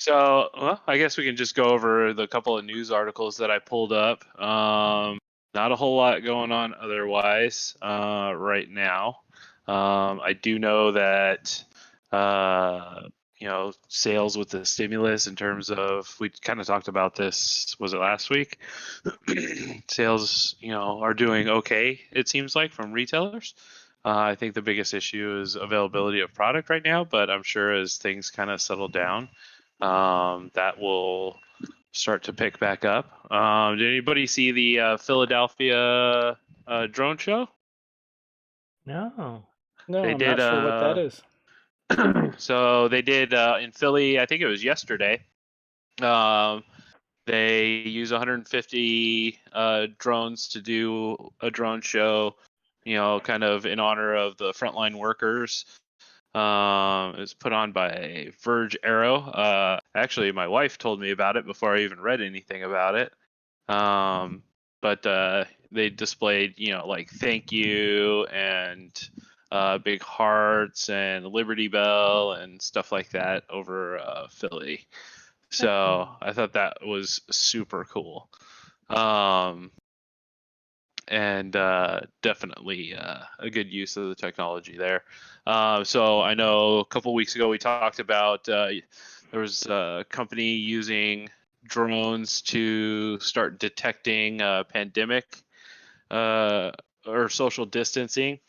So, well, I guess we can just go over the couple of news articles that I pulled up. Not a whole lot going on otherwise right now. I do know that sales with the stimulus in terms of, we kind of talked about this, was it last week? Sales, are doing okay, it seems like, from retailers. I think the biggest issue is availability of product right now, but I'm sure as things kind of settle down, that will start to pick back up. Did anybody see the Philadelphia drone show? No. No, They I'm did. not sure what that is. So they did in Philly. I think it was yesterday. They use 150 drones to do a drone show. Kind of in honor of the frontline workers. It was put on by Verge Aero. Actually, my wife told me about it before I even read anything about it. But they displayed, like thank you and big hearts and Liberty Bell and stuff like that over Philly. So I thought that was super cool. And definitely a good use of the technology there. So I know a couple weeks ago we talked about there was a company using drones to start detecting pandemic or social distancing.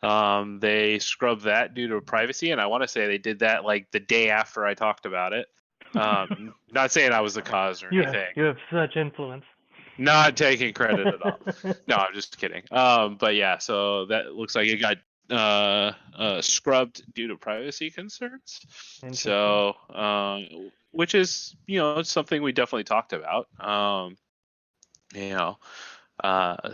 They scrubbed that due to privacy, and I want to say they did that like the day after I talked about it. Not saying I was the cause or anything. You have such influence. Not taking credit at all. No, I'm just kidding. But yeah, so that looks like it got scrubbed due to privacy concerns. So, which is, something we definitely talked about.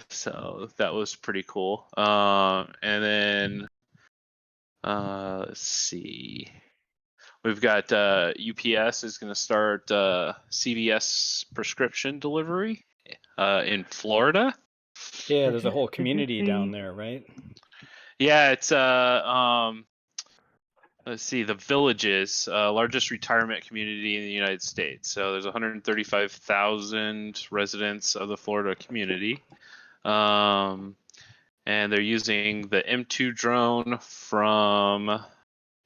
So that was pretty cool. And then let's see. We've got UPS is going to start CVS prescription delivery in Florida. Yeah, there's a whole community down there, right? Yeah, it's let's see, the Villages, largest retirement community in the United States. So there's 135,000 residents of the Florida community. And they're using the M2 drone from, let's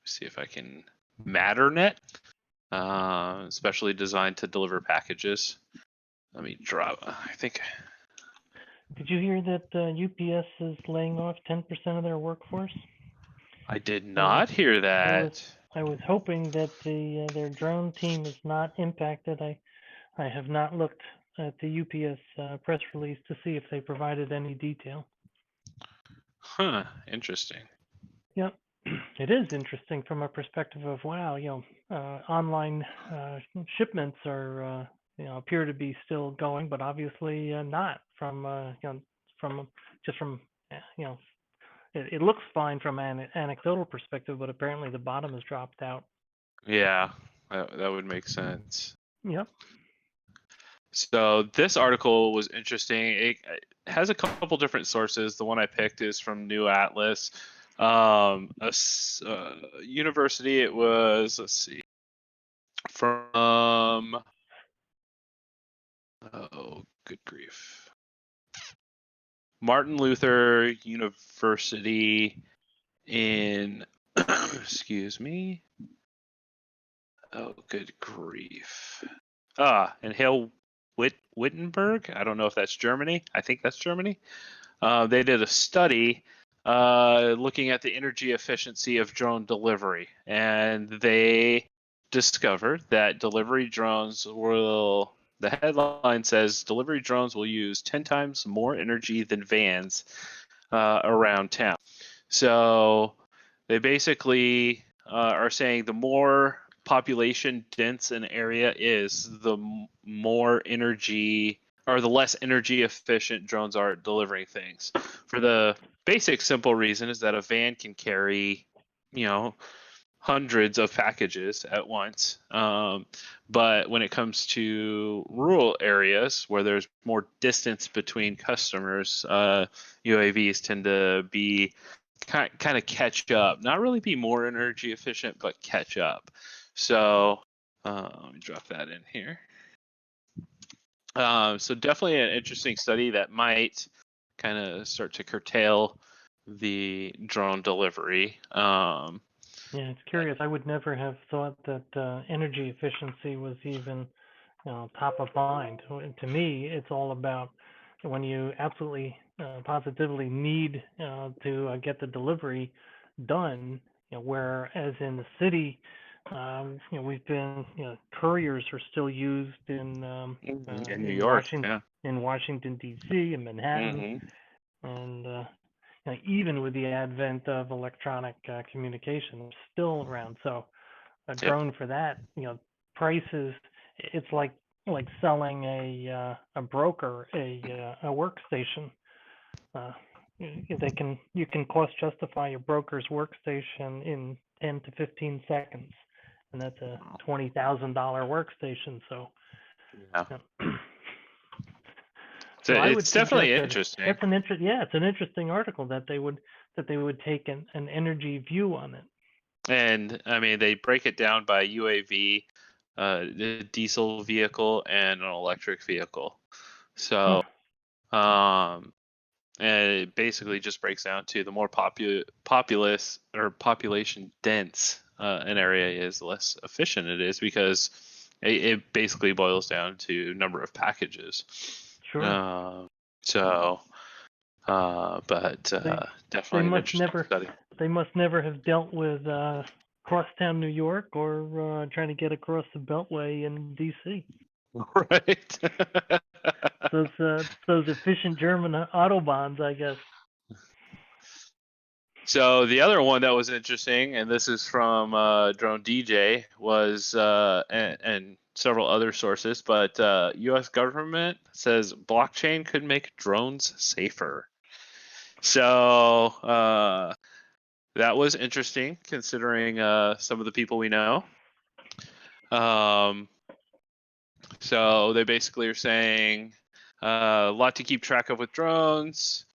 see if I can, Matternet, specially designed to deliver packages. Let me drop, I think. Did you hear that UPS is laying off 10% of their workforce? I did not hear that. I was hoping that their drone team is not impacted. I have not looked at the UPS press release to see if they provided any detail. Huh, interesting. Yep, it is interesting from a perspective of, wow, online shipments are, appear to be still going, but obviously not from, it looks fine from an anecdotal perspective, but apparently the bottom has dropped out. Yeah, that would make sense. Yep. So this article was interesting. It has a couple different sources. The one I picked is from New Atlas. University, it was, let's see, from, oh, good grief. Martin Luther University in, excuse me. Oh, good grief. In Hale Wittenberg. I don't know if that's Germany. I think that's Germany. They did a study looking at the energy efficiency of drone delivery, and they discovered that delivery drones will, the headline says, delivery drones will use 10 times more energy than vans around town. So they basically are saying the more population dense an area is, the more energy, or the less energy efficient drones are at delivering things. For the basic simple reason is that a van can carry, hundreds of packages at once. But when it comes to rural areas where there's more distance between customers, UAVs tend to be kind of catch up, not really be more energy efficient, but catch up. So Let me drop that in here. So definitely an interesting study that might kind of start to curtail the drone delivery. Yeah, it's curious. I would never have thought that energy efficiency was even top of mind. To me, it's all about when you absolutely, positively need to get the delivery done. Whereas in the city, we've been, couriers are still used in in New in York, Washington, yeah. in Washington D.C. and Manhattan, and even with the advent of electronic communication, it's still around. So a Yep. drone for that, prices, it's like selling a broker a workstation. You can cost justify your broker's workstation in 10 to 15 seconds, and that's a $20,000 workstation. So Yeah. so I would It's suggest definitely that interesting. that's it's an interesting article that they would take an energy view on it. And I mean, they break it down by UAV, a diesel vehicle, and an electric vehicle. So, and it basically just breaks down to the more populous or population dense an area is, the less efficient it is, because it basically boils down to number of packages. Sure. But They definitely an must interesting study. they must never have dealt with crosstown New York or trying to get across the Beltway in DC. Right. Those efficient German autobahns, I guess. So the other one that was interesting, and this is from Drone DJ, was and several other sources, but U.S. government says blockchain could make drones safer. So that was interesting, considering some of the people we know. So they basically are saying a lot to keep track of with drones,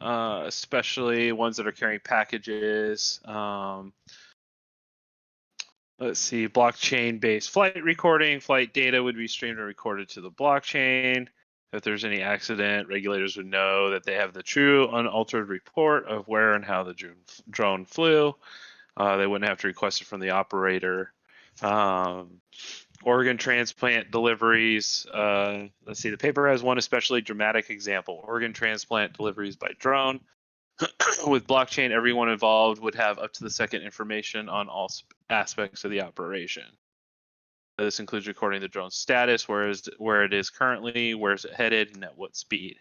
especially ones that are carrying packages. Let's see, blockchain-based flight recording. Flight data would be streamed and recorded to the blockchain. If there's any accident, regulators would know that they have the true, unaltered report of where and how the drone flew. They wouldn't have to request it from the operator. Organ transplant deliveries. Let's see, the paper has one especially dramatic example. Organ transplant deliveries by drone. With blockchain, everyone involved would have up to the second information on all aspects of the operation. This includes recording the drone's status, where it is currently, where is it headed, and at what speed.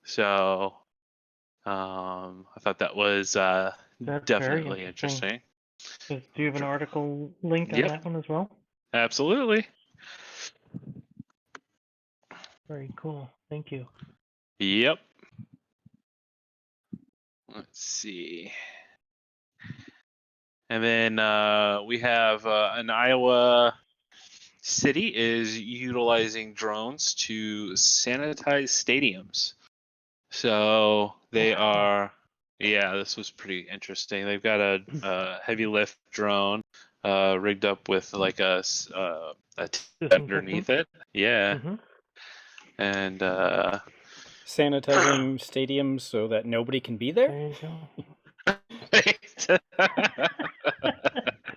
So I thought that was definitely interesting. Do you have an article link on that one as well? Absolutely. Very cool. Thank you. Yep. Let's see. And then we have an Iowa city is utilizing drones to sanitize stadiums. So they are, this was pretty interesting. They've got a heavy lift drone rigged up with like a underneath it. Yeah. Mm-hmm. And sanitizing stadiums so that nobody can be there. There you go.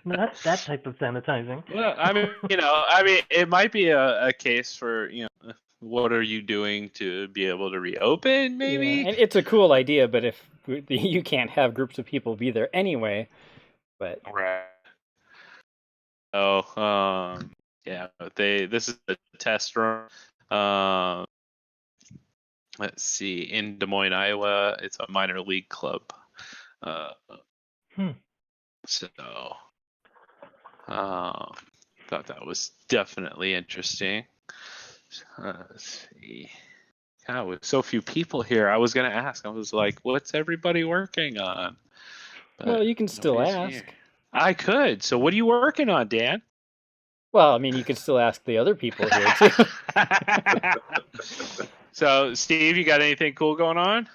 Not that type of sanitizing. Well, I mean, it might be a case for, what are you doing to be able to reopen, maybe? Yeah, and it's a cool idea, but if you can't have groups of people be there anyway, but right. Oh, this is a test run. Let's see, in Des Moines, Iowa, it's a minor league club. So, thought that was definitely interesting. Let's see. God, with so few people here, I was gonna ask. I was like, "What's everybody working on?" But well, you can still ask. Here. I could. So, what are you working on, Dan? Well, I mean, you could still ask the other people here too. So, Steve, you got anything cool going on?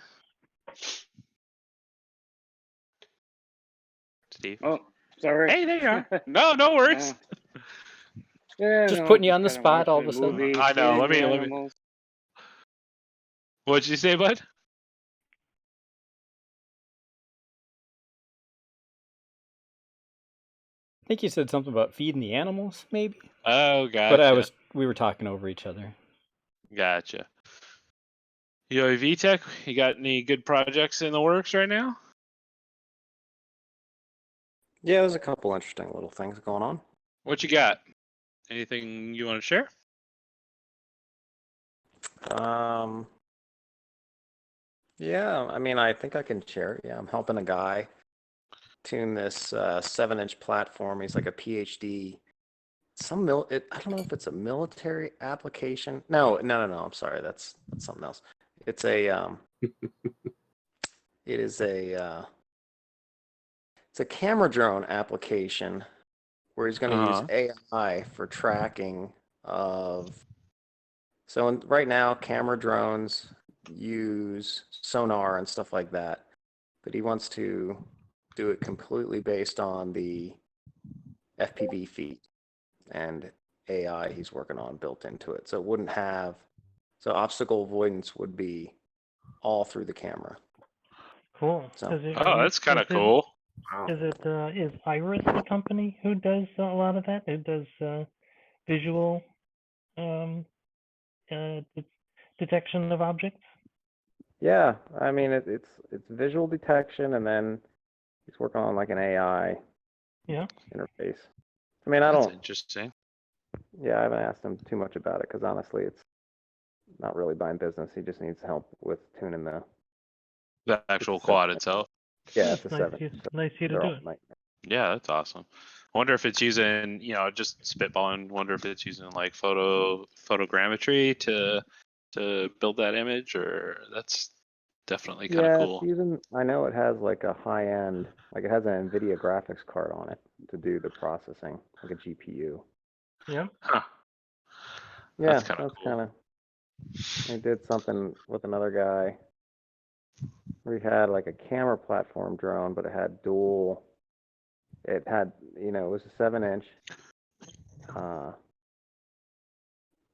Steve. Oh, sorry. Hey, there you are. No worries. Yeah, Just no, putting you on the kinda spot all of watching a sudden. movies, I know. feeding Let the me. animals. What'd you say, bud? I think you said something about feeding the animals, maybe. Oh, But gotcha. we were talking over each other. Gotcha. UAV Tech, you got any good projects in the works right now? Yeah, there's a couple interesting little things going on. What you got? Anything you want to share? Yeah, I mean, I think I can share. Yeah, I'm helping a guy tune this 7-inch platform. He's like a PhD. I don't know if it's a military application. No. I'm sorry. That's something else. It's it is it's a camera drone application where he's going to use AI for tracking of. So right now, camera drones use sonar and stuff like that, but he wants to do it completely based on the FPV feed and AI he's working on built into it. So it wouldn't have, so obstacle avoidance would be all through the camera. Cool. So, That's kind of cool. Is Iris the company who does a lot of that? It does visual detection of objects? yeah, I mean it's visual detection, and then he's working on like an AI interface. I mean, That's interesting. Yeah, I haven't asked him too much about it because honestly, it's not really buying business. He just needs help with tuning The actual quad itself. Yeah, it's a nice 7. Nice you to do it. Yeah, that's awesome. I wonder if it's using, just spitballing. Wonder if it's using like photogrammetry to build that image, or that's definitely kind of cool. It's using. I know it has like a high end, like it has an NVIDIA graphics card on it to do the processing, like a GPU. Yeah. Huh. Yeah, that's kind of cool. I did something with another guy. We had like a camera platform drone, but it had dual. It had, it was a 7-inch.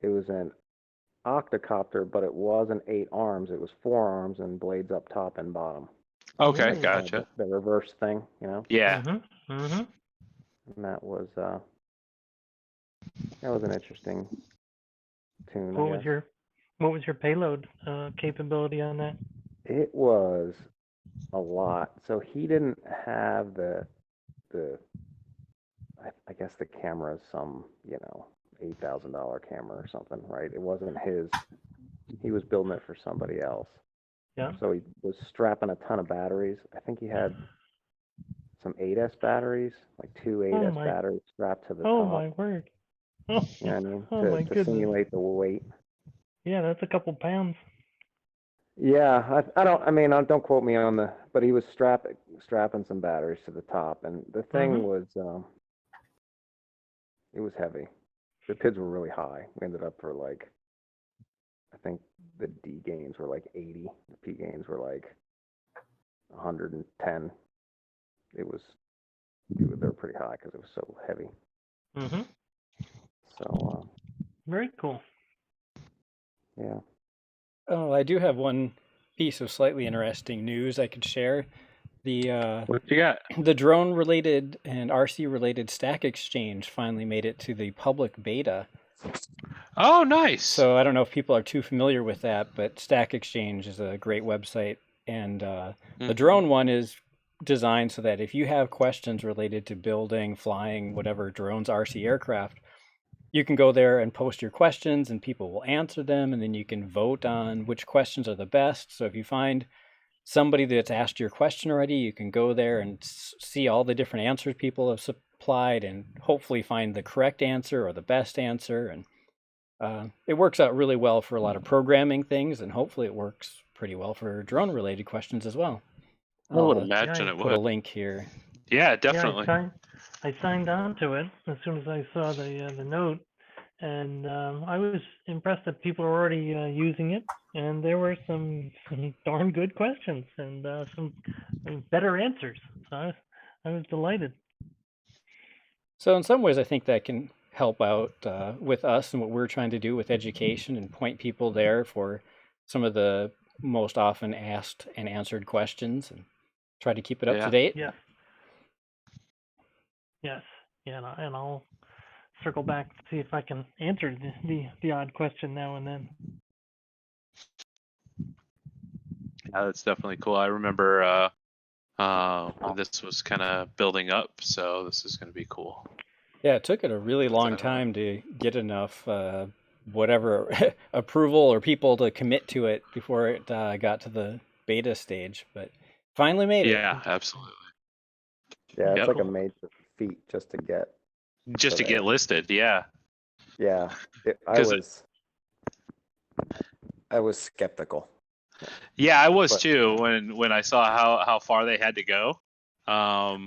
It was an octocopter, but it wasn't 8 arms. It was 4 arms and blades up top and bottom. Okay, Ooh. gotcha. The reverse thing, Yeah. Mm-hmm. And that was an interesting tune. What was your payload capability on that? It was a lot. So he didn't have I guess the camera is some, $8,000 camera or something, right? It wasn't his. He was building it for somebody else. Yeah. So he was strapping a ton of batteries. I think he had some 8S batteries, like 2 8S batteries strapped to the top. Oh my word. Oh, you know what I mean? My to goodness. simulate the weight. Yeah, that's a couple pounds. Yeah, don't quote me on but he was strapping some batteries to the top, and the thing was, it was heavy. The PIDs were really high. We ended up for like, I think the D gains were like 80, the P gains were like 110. They were pretty high because it was so heavy. Mm-hmm. So, very cool. Yeah. Oh, I do have one piece of slightly interesting news I could share. What you got? The drone-related and RC-related Stack Exchange finally made it to the public beta. Oh, nice. So I don't know if people are too familiar with that, but Stack Exchange is a great website, and the drone one is designed so that if you have questions related to building, flying, whatever, drones, RC aircraft, you can go there and post your questions and people will answer them, and then you can vote on which questions are the best. So if you find somebody that's asked your question already, you can go there and see all the different answers people have supplied and hopefully find the correct answer or the best answer. And it works out really well for a lot of programming things, and hopefully it works pretty well for drone-related questions as well. I would imagine it would. Put a link here. Yeah, definitely. Yeah, I signed on to it as soon as I saw the note, and I was impressed that people were already using it, and there were some darn good questions and some better answers. So I was delighted. So in some ways, I think that can help out with us and what we're trying to do with education and point people there for some of the most often asked and answered questions and try to keep it up to date. Yes. Yes. Yeah, and I'll circle back to see if I can answer the odd question now and then. Yeah, that's definitely cool. I remember when this was kind of building up, so this is going to be cool. Yeah, it took it a really long time to get enough whatever approval or people to commit to it before it got to the beta stage, but finally made it. Yeah, absolutely. Yeah, it's like a major feat just to get. Just to get listed, yeah. Yeah, I was skeptical. Yeah, I was too when I saw how far they had to go. I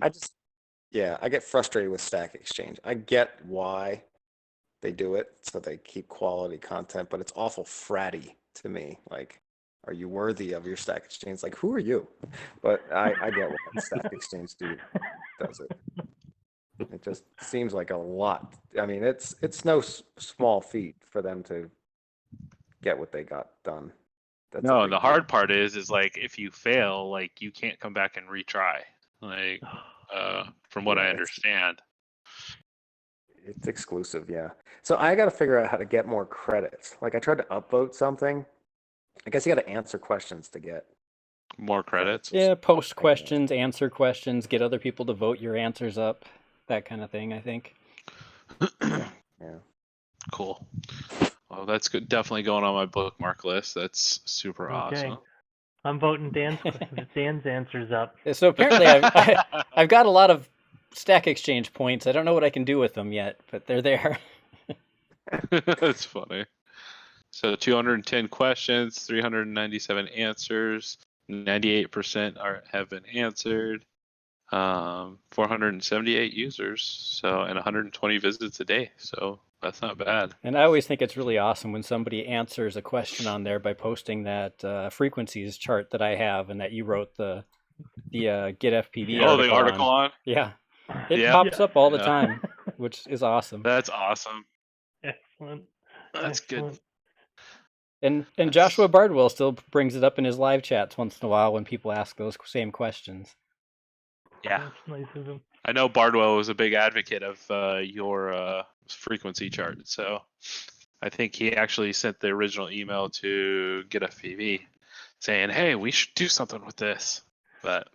get frustrated with Stack Exchange. I get why they do it, so they keep quality content, but it's awful fratty to me. Like, are you worthy of your Stack Exchange? Like, who are you? But I get why Stack Exchange does it. It just seems like a lot. I mean, it's no small feat for them to get what they got done. No, the hard part is like if you fail, like you can't come back and retry. Like, from what I understand. It's exclusive, yeah. So I got to figure out how to get more credits. Like I tried to upvote something. I guess you got to answer questions to get more credits. Yeah, post questions, answer questions, get other people to vote your answers up, that kind of thing, I think. Yeah. Cool. Well, that's good. Definitely going on my bookmark list. That's super awesome. I'm voting Dan's answers up. So apparently I've got a lot of Stack Exchange points. I don't know what I can do with them yet, but they're there. That's funny. So 210 questions, 397 answers, 98% have been answered, 478 users, so and 120 visits a day. So that's not bad. And I always think it's really awesome when somebody answers a question on there by posting that frequencies chart that I have and that you wrote the Get FPV article the article on? Yeah. It pops up all the time, which is awesome. That's awesome. Excellent. That's good. And Joshua Bardwell still brings it up in his live chats once in a while when people ask those same questions. Yeah. That's nice of him. I know Bardwell was a big advocate of your frequency chart, so I think he actually sent the original email to Get FPV saying, "Hey, we should do something with this." But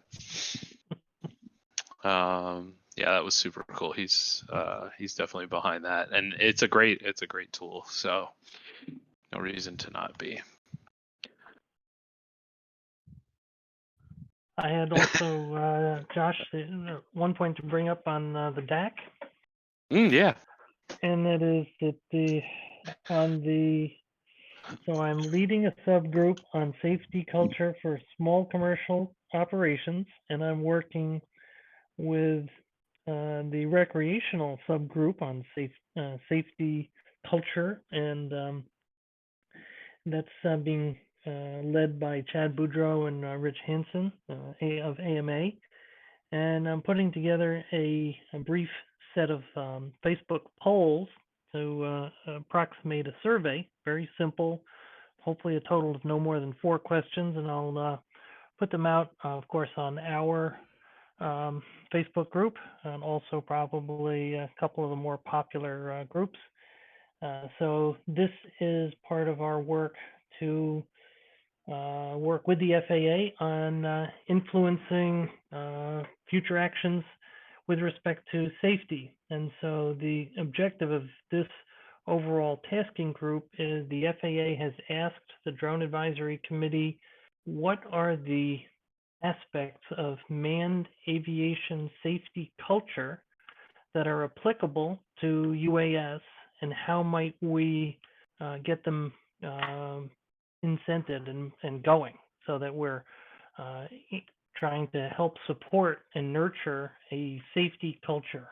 yeah, that was super cool. He's definitely behind that, and it's a great tool. So no reason to not be. I had also, Josh, one point to bring up on the DAC. Yeah. And that is that so I'm leading a subgroup on safety culture for small commercial operations, and I'm working with the recreational subgroup on safety culture, and that's being led by Chad Boudreau and Rich Hansen of AMA. And I'm putting together a brief set of Facebook polls to approximate a survey, very simple, hopefully a total of no more than 4 questions, and I'll put them out, of course, on our Facebook group, and also probably a couple of the more popular groups. So this is part of our work to work with the FAA on influencing future actions with respect to safety. And so the objective of this overall tasking group is the FAA has asked the Drone Advisory Committee, what are the aspects of manned aviation safety culture that are applicable to UAS, and how might we get them incented and going, so that we're trying to help support and nurture a safety culture.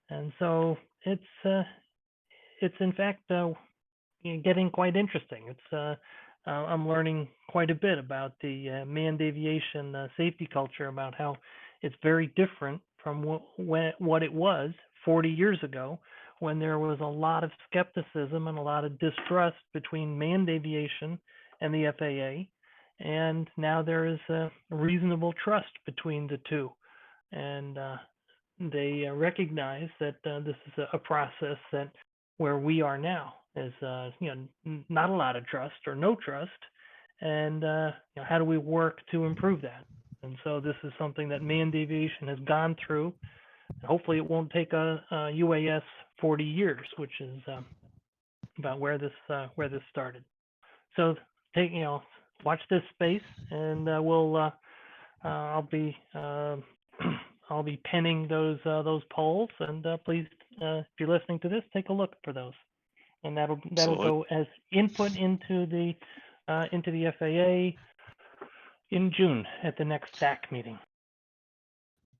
And so it's in fact getting quite interesting. It's I'm learning quite a bit about the manned aviation safety culture, about how it's very different from what it was 40 years ago, when there was a lot of skepticism and a lot of distrust between manned aviation and the FAA. And now there is a reasonable trust between the two. And they recognize that this is a process that where we are now is not a lot of trust or no trust, and how do we work to improve that? And so this is something that manned aviation has gone through. Hopefully, it won't take a UAS 40 years, which is about where this started. So watch this space, and I'll be penning those polls, and please, if you're listening to this, take a look for those, and that'll go as input into the FAA in June at the next SAC meeting.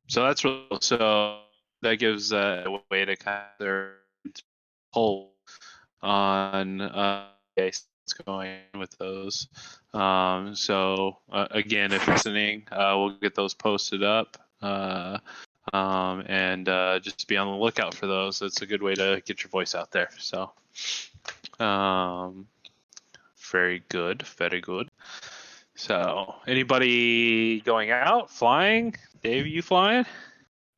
So that's so that gives a way to kind of their poll on what's going with those. So again, if you're listening, we'll get those posted up. And just be on the lookout for those. It's a good way to get your voice out there. So, very good, very good. So, anybody going out, flying? Dave, you flying?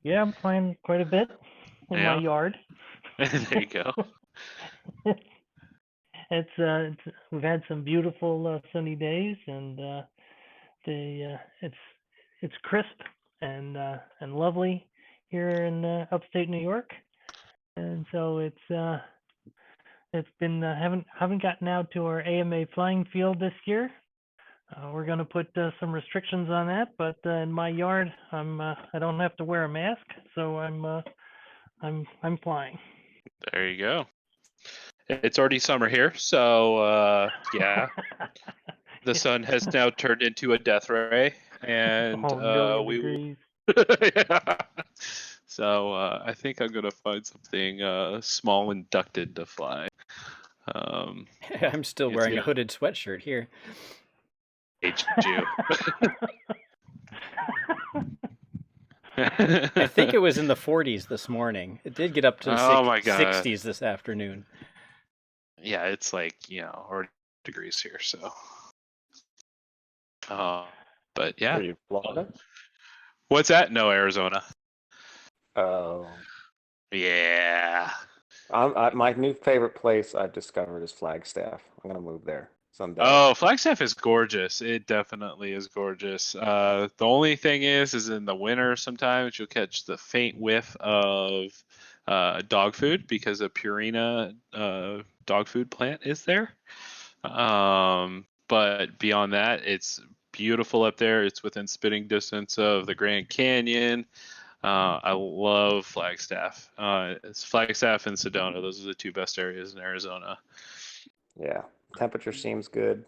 Yeah, I'm flying quite a bit in my yard. There you go. We've had some beautiful sunny days, and it's crisp and lovely here in upstate New York, and so it's been haven't gotten out to our AMA flying field this year. We're going to put some restrictions on that, but in my yard, I don't have to wear a mask, so I'm flying. There you go. It's already summer here, so yeah. The sun has now turned into a death ray, and degrees. Yeah. So I think I'm gonna find something small and ducted to fly. I'm still wearing a hooded sweatshirt here. Aged you. I think it was in the 40s this morning. It did get up to the 60s this afternoon. Yeah, it's like, already degrees here, so. But yeah. Are you Florida? What's that? No, Arizona. Oh. Yeah. My new favorite place I've discovered is Flagstaff. I'm gonna move there someday. Oh, Flagstaff is gorgeous. It definitely is gorgeous. The only thing is in the winter sometimes you'll catch the faint whiff of dog food because a Purina dog food plant is there. But beyond that, it's beautiful up there. It's within spitting distance of the Grand Canyon. I love Flagstaff. It's Flagstaff and Sedona. Those are the two best areas in Arizona. Yeah, temperature seems good.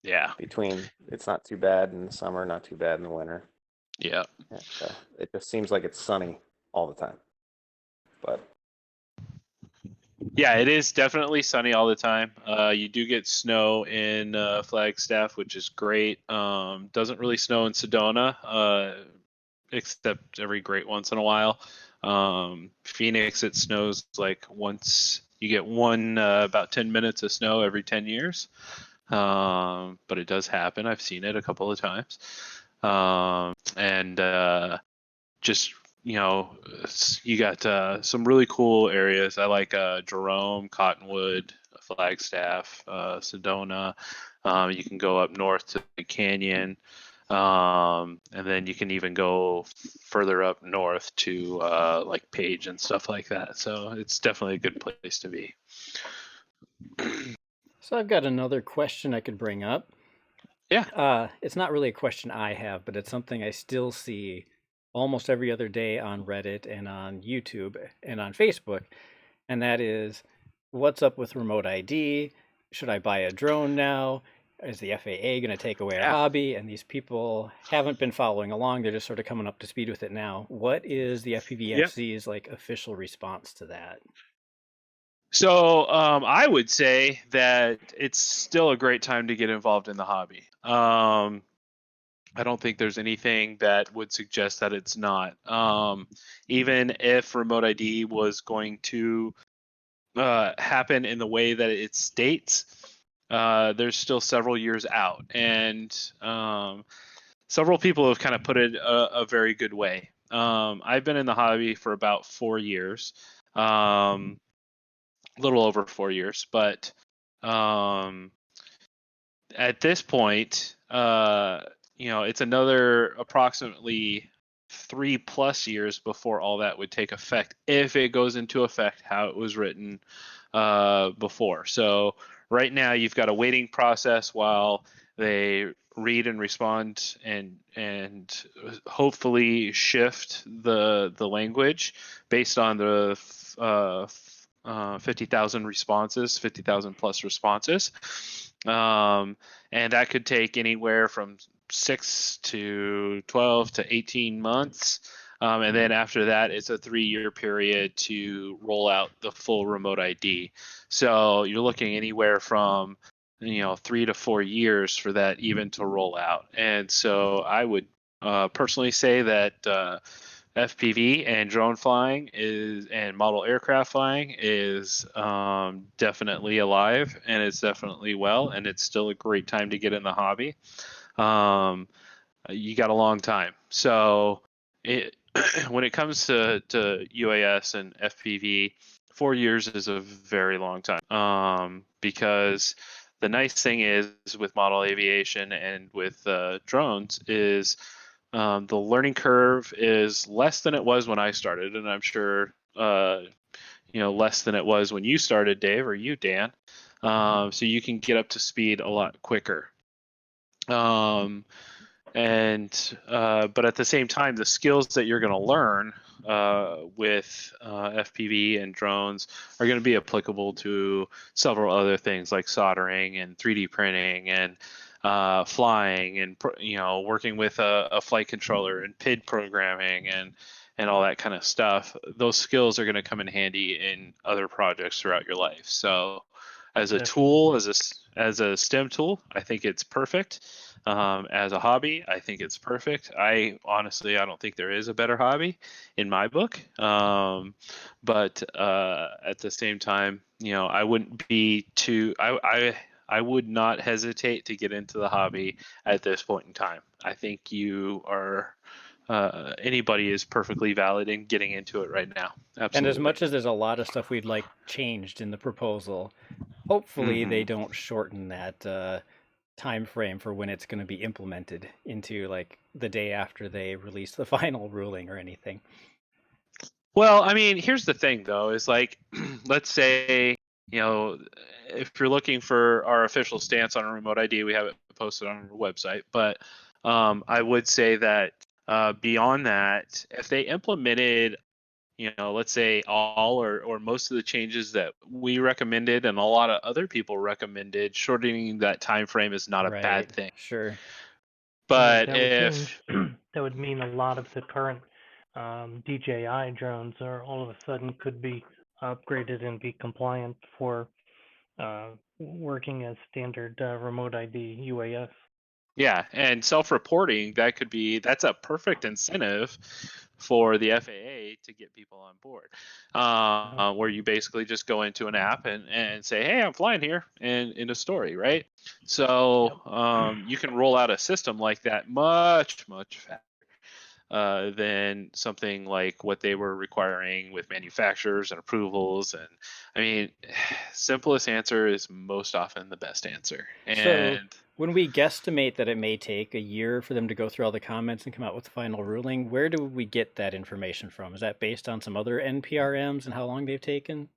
Yeah. It's not too bad in the summer, not too bad in the winter. Yeah. It just seems like it's sunny all the time. But yeah, it is definitely sunny all the time. You do get snow in Flagstaff, which is great. Doesn't really snow in Sedona, except every great once in a while. Phoenix, it snows like once. You get about 10 minutes of snow every 10 years. But it does happen. I've seen it a couple of times. Just, you got some really cool areas. I like Jerome, Cottonwood, Flagstaff, Sedona. You can go up north to the canyon. And then you can even go further up north to like Page and stuff like that. So it's definitely a good place to be. So I've got another question I could bring up. Yeah. It's not really a question I have, but it's something I still see almost every other day on Reddit and on YouTube and on Facebook. And that is, what's up with remote ID? Should I buy a drone now? Is the FAA going to take away our hobby? And these people haven't been following along. They're just sort of coming up to speed with it now. What is the FPVFC's official response to that? So I would say that it's still a great time to get involved in the hobby. I don't think there's anything that would suggest that it's not. Even if remote ID was going to happen in the way that it states, there's still several years out, and several people have kind of put it a very good way. I've been in the hobby for about 4 years, a little over 4 years, but at this point, it's another approximately 3+ years before all that would take effect, if it goes into effect how it was written before. So right now you've got a waiting process while they read and respond and hopefully shift the language based on the 50,000 responses, 50,000 plus responses. And that could take anywhere from 6 to 12 to 18 months. And then after that, it's a 3-year period to roll out the full remote ID. So you're looking anywhere from 3 to 4 years for that even to roll out. And so I would personally say that FPV and drone flying and model aircraft flying is definitely alive, and it's definitely well, and it's still a great time to get in the hobby. You got a long time. So when it comes to UAS and FPV, 4 years is a very long time, because the nice thing is with model aviation and with drones is the learning curve is less than it was when I started, and I'm sure less than it was when you started, Dave, or you, Dan. So you can get up to speed a lot quicker. But at the same time, the skills that you're going to learn with FPV and drones are going to be applicable to several other things like soldering and 3D printing and flying and working with a flight controller and PID programming and all that kind of stuff. Those skills are going to come in handy in other projects throughout your life. So as a tool, as a STEM tool, I think it's perfect. As a hobby, I think it's perfect. I don't think there is a better hobby in my book. But at the same time, I wouldn't be too. I would not hesitate to get into the hobby at this point in time. I think anybody is perfectly valid in getting into it right now. Absolutely. And as much as there's a lot of stuff we'd like changed in the proposal, hopefully they don't shorten that time frame for when it's going to be implemented into like the day after they release the final ruling or anything. Well, I mean, here's the thing though, is like, let's say, if you're looking for our official stance on a remote ID, we have it posted on our website. But I would say that beyond that, if they implemented, let's say all or most of the changes that we recommended and a lot of other people recommended, shortening that time frame is not a bad thing. Sure. But that would mean a lot of the current DJI drones are all of a sudden could be upgraded and be compliant for working as standard remote ID UAS. Yeah, and self-reporting, that's a perfect incentive for the FAA to get people on board, where you basically just go into an app and say, hey, I'm flying here, and in a story, right? So you can roll out a system like that much, much faster than something like what they were requiring with manufacturers and approvals. And I mean, simplest answer is most often the best answer. And so when we guesstimate that it may take a year for them to go through all the comments and come out with the final ruling, where do we get that information from? Is that based on some other NPRMs and how long they've taken?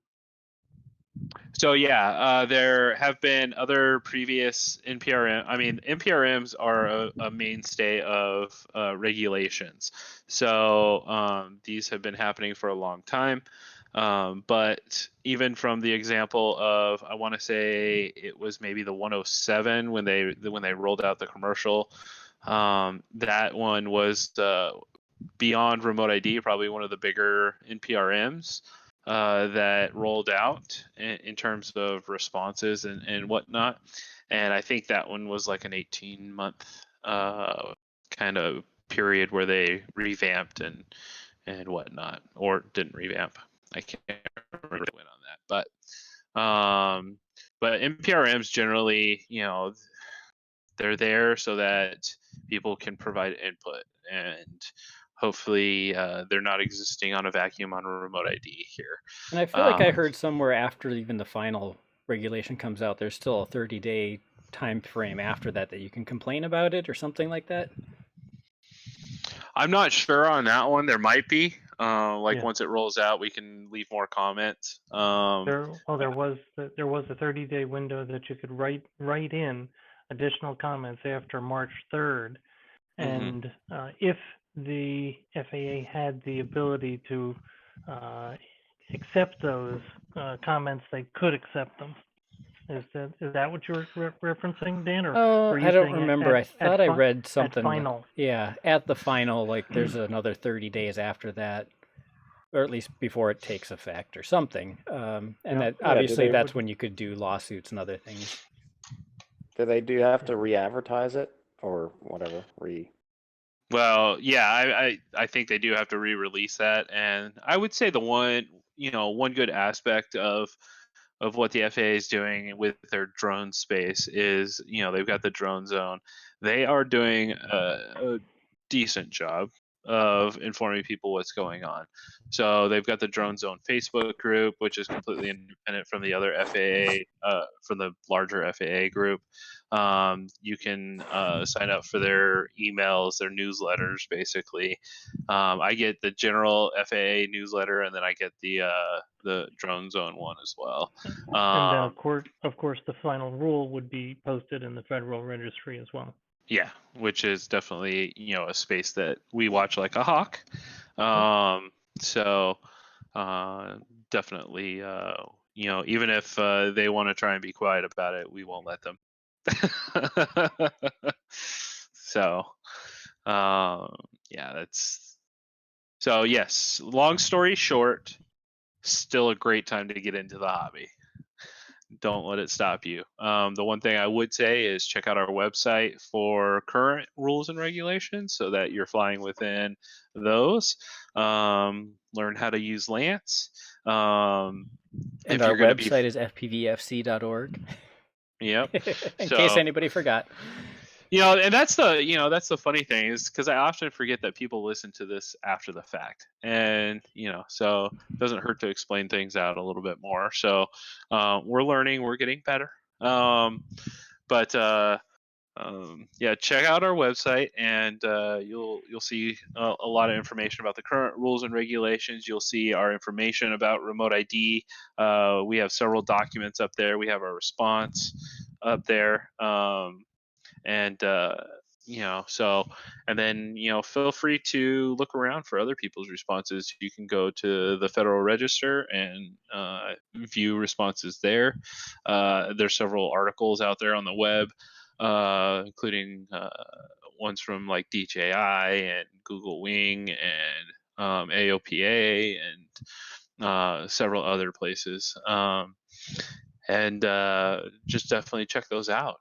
So yeah, there have been other previous NPRM. I mean, NPRMs are a mainstay of regulations. So these have been happening for a long time. But even from the example of, I want to say it was maybe the 107 when they rolled out the commercial. That one was beyond remote ID, probably one of the bigger NPRMs. That rolled out in terms of responses and whatnot. And I think that one was like an 18-month kind of period where they revamped and whatnot, or didn't revamp. I can't remember what went on that. But NPRMs generally, they're there so that people can provide input, and hopefully they're not existing on a vacuum on a remote ID here. And I feel like I heard somewhere after even the final regulation comes out, there's still a 30-day time frame after that you can complain about it or something like that. I'm not sure on that one. There might be. Yeah. Once it rolls out, we can leave more comments. There was a 30-day window that you could write in additional comments after March 3rd, and if the FAA had the ability to accept those comments, they could accept them. Is that what you're referencing, Dan? Or I don't remember. I thought I read something. At final. Yeah, at the final, like there's another 30 days after that, or at least before it takes effect or something. That obviously that's when you could do lawsuits and other things. Do they have to re-advertise it or whatever? Well, yeah, I think they do have to re-release that, and I would say the one good aspect of what the FAA is doing with their drone space is, they've got the drone zone. They are doing a decent job of informing people what's going on. So they've got the drone zone Facebook group, which is completely independent from the other FAA, from the larger FAA group. You can sign up for their emails, their newsletters, basically. I get the general FAA newsletter, and then I get the drone zone one as well. And then, of course, the final rule would be posted in the Federal Registry as well. Yeah, which is definitely a space that we watch like a hawk. So definitely, even if they want to try and be quiet about it, we won't let them. So so yes, long story short, still a great time to get into the hobby. Don't let it stop you. The one thing I would say is check out our website for current rules and regulations so that you're flying within those. Learn how to use Lance. And our website is fpvfc.org. Yep. In case anybody forgot. And that's the funny thing is because I often forget that people listen to this after the fact, and so it doesn't hurt to explain things out a little bit more. So we're learning, we're getting better. But check out our website, and you'll see a lot of information about the current rules and regulations. You'll see our information about remote ID. We have several documents up there. We have our response up there. And feel free to look around for other people's responses. You can go to the Federal Register and view responses there. There's several articles out there on the web, including ones from like DJI and Google Wing and AOPA and several other places. And just definitely check those out.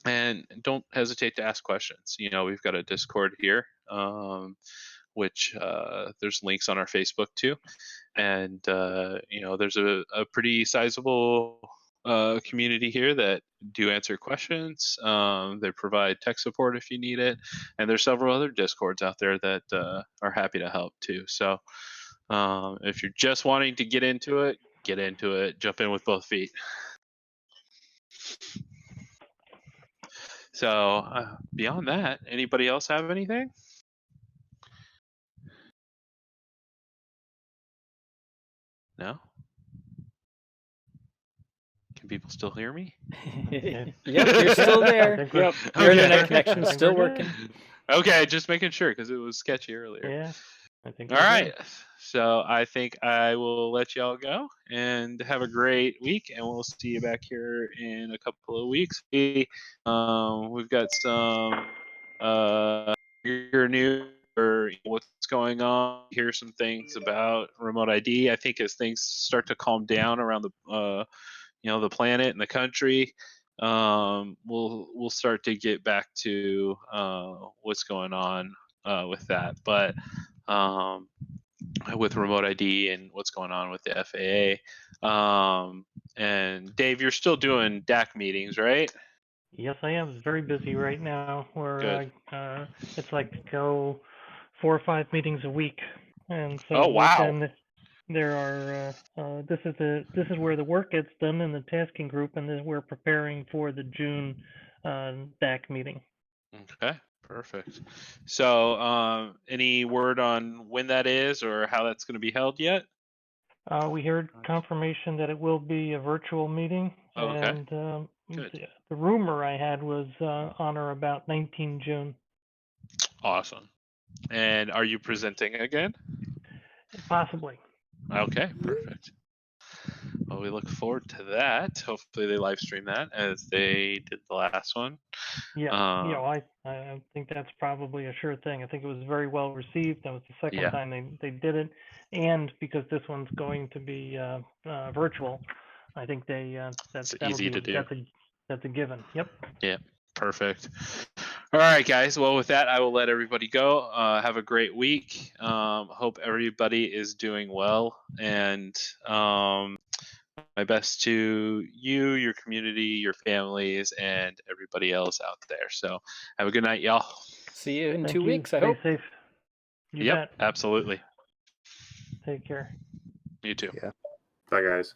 And don't hesitate to ask questions. We've got a Discord here, which there's links on our Facebook too. And, there's a pretty sizable community here that do answer questions. They provide tech support if you need it. And there's several other Discords out there that are happy to help too. So if you're just wanting to get into it, jump in with both feet. So beyond that, anybody else have anything? No? Can people still hear me? Yep, you're still there. Yep. Your internet connection's still working. Okay, just making sure because it was sketchy earlier. Yeah, I think. All right. So I think I will let y'all go and have a great week, and we'll see you back here in a couple of weeks. We've got some news or what's going on. Hear some things about remote ID. I think as things start to calm down around the the planet and the country, we'll start to get back to what's going on with that. But with remote ID and what's going on with the FAA. And Dave, you're still doing DAC meetings, right? Yes, I am. It's very busy right now. Good. It's like 4 or 5 meetings a week, and so Oh, wow. then there are. This is where the work gets done in the tasking group, and then we're preparing for the June DAC meeting. Okay, perfect. So, any word on when that is or how that's going to be held yet? We heard confirmation that it will be a virtual meeting, Okay. and Good. the rumor I had was on or about 19 June. Awesome. And are you presenting again? Possibly. Okay, perfect. Well, we look forward to that. Hopefully they live stream that as they did the last one. Yeah, I think that's probably a sure thing. I think it was very well received. That was the second time they did it, and because this one's going to be virtual, I think it's easy to do. That's a given. Yep. Yeah, perfect. All right, guys. Well, with that, I will let everybody go. Have a great week. Hope everybody is doing well, and my best to you, your community, your families, and everybody else out there. So have a good night, y'all. See you in Thank 2 you. weeks, I Stay hope. safe. You Yep, bet. absolutely. Take care. You too. Yeah. Bye, guys.